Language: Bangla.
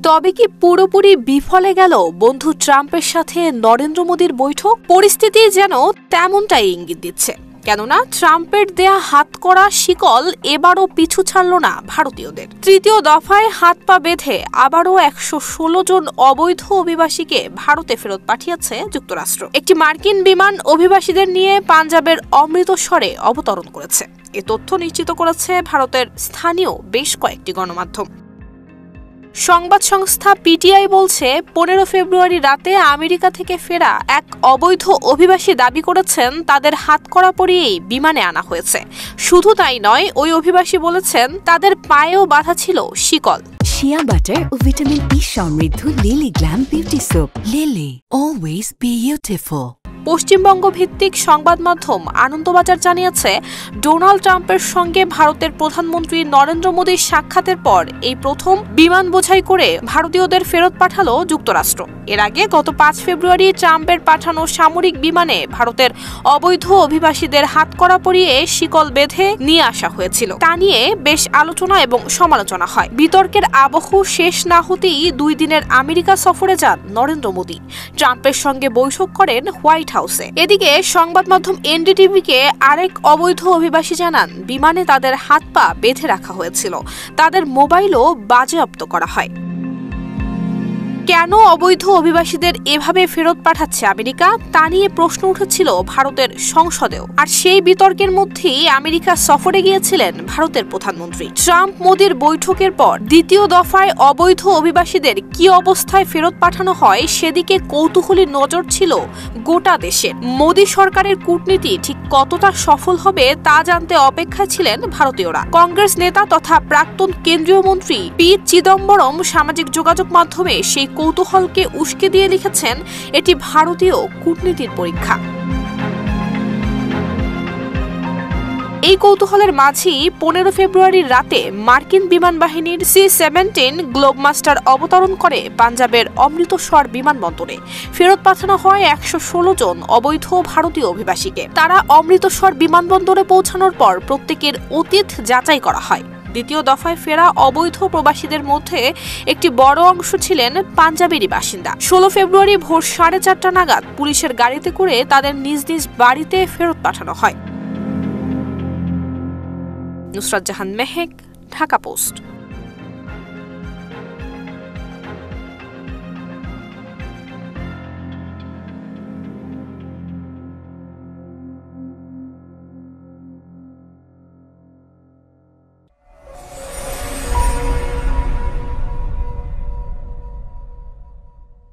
তবে কি পুরোপুরি বিফলে গেল বন্ধু ট্রাম্পের সাথে নরেন্দ্র মোদীর বৈঠক? পরিস্থিতি যেন তেমনটাই ইঙ্গিত দিচ্ছে। কেননা ট্রাম্পের দেয়া হাতকড়া শিকল এবারও পিছু ছাড়ল না ভারতীয়দের। তৃতীয় দফায় হাত পা বেঁধে আবারও 116 জন অবৈধ অভিবাসীকে ভারতে ফেরত পাঠিয়েছে যুক্তরাষ্ট্র। একটি মার্কিন বিমান অভিবাসীদের নিয়ে পাঞ্জাবের অমৃতসরে অবতরণ করেছে। এ তথ্য নিশ্চিত করেছে ভারতের স্থানীয় বেশ কয়েকটি গণমাধ্যম। সংবাদ সংস্থা পিটিআই বলছে, 15 ফেব্রুয়ারি রাতে আমেরিকা থেকে ফেরা এক অবৈধ অভিবাসী দাবি করেছেন তাদের হাতকড়া পরিয়েই বিমানে আনা হয়েছে। শুধু তাই নয়, ওই অভিবাসী বলেছেন তাদের পায়েও বাঁধা ছিল শিকল। শিয়া বাটার ও ভিটামিন ই সমৃদ্ধ lily glam beauty soap. Lily, always beautiful. Paschimbanga ভিত্তিক সংবাদ মাধ্যম আনন্দবাজার জানিয়েছে, ডোনাল্ড ট্রাম্পের সঙ্গে ভারতের প্রধানমন্ত্রী নরেন্দ্র মোদীর সাক্ষাতের পর এই প্রথম বিমান বোঝাই করে ভারতীয়দের ফেরত পাঠালো যুক্তরাষ্ট্র। এর আগে গত 5 ফেব্রুয়ারি ট্রাম্পের পাঠানো সামরিক বিমানে ভারতের অবৈধ অভিবাসীদের হাতকড়া পরিয়ে শিকল বেঁধে নিয়ে আসা হয়েছিল। তা নিয়ে বেশ আলোচনা এবং সমালোচনা হয়। বিতর্কের আবহ শেষ না হতেই 2 দিনের আমেরিকা সফরে যান নরেন্দ্র মোদী। ট্রাম্পের সঙ্গে বৈঠক করেন হোয়াইট হাউসে। এদিকে সংবাদ মাধ্যম এনডিটিভিকে আরেক অবৈধ অভিবাসী জানান, বিমানে তাদের হাত পা বেঁধে রাখা হয়েছিল, তাদের মোবাইলও বাজেয়াপ্ত করা হয়। কেন অবৈধ অভিবাসীদের এভাবে ফেরত পাঠাচ্ছে আমেরিকা, তা নিয়ে প্রশ্ন উঠেছিল ভারতের সংসদেও। আর সেই বিতর্কের মধ্যেই আমেরিকা সফরে গিয়েছিলেন ভারতের প্রধানমন্ত্রী। ট্রাম্প মোদীর বৈঠকের পর দ্বিতীয় দফায় অবৈধ অভিবাসীদের কি অবস্থায় ফেরত পাঠানো হয় সেদিকে কৌতূহলী নজর ছিল গোটা দেশে। মোদী সরকারের কূটনীতি ঠিক কতটা সফল হবে তা জানতে অপেক্ষায় ছিলেন ভারতীয়রা। কংগ্রেস নেতা তথা প্রাক্তন কেন্দ্রীয় মন্ত্রী পি চিদম্বরম সামাজিক যোগাযোগ মাধ্যমে সেই কৌতূহলকে উস্কে দিয়ে লিখেছেন, এটি ভারতীয় কূটনীতির পরীক্ষা। এই কৌতূহলের মাঝেই 15 ফেব্রুয়ারির রাতে মার্কিন বিমান বাহিনীর C-17 গ্লোবমাস্টার অবতরণ করে পাঞ্জাবের অমৃতসর বিমানবন্দরে। ফেরত পাঠানো হয় 116 জন অবৈধ ভারতীয় অভিবাসীকে। তারা অমৃতসর বিমানবন্দরে পৌঁছানোর পর প্রত্যেকের অতীত যাচাই করা হয়। দ্বিতীয় দফায় ফেরা অবৈধ প্রবাসীদের মধ্যে একটি বড় অংশ ছিলেন পাঞ্জাবেরই বাসিন্দা। 16 ফেব্রুয়ারি ভোর 4:30 নাগাদ পুলিশের গাড়িতে করে তাদের নিজ নিজ বাড়িতে ফেরত পাঠানো হয়। নুসরাত জাহান মেহেক, ঢাকা পোস্ট।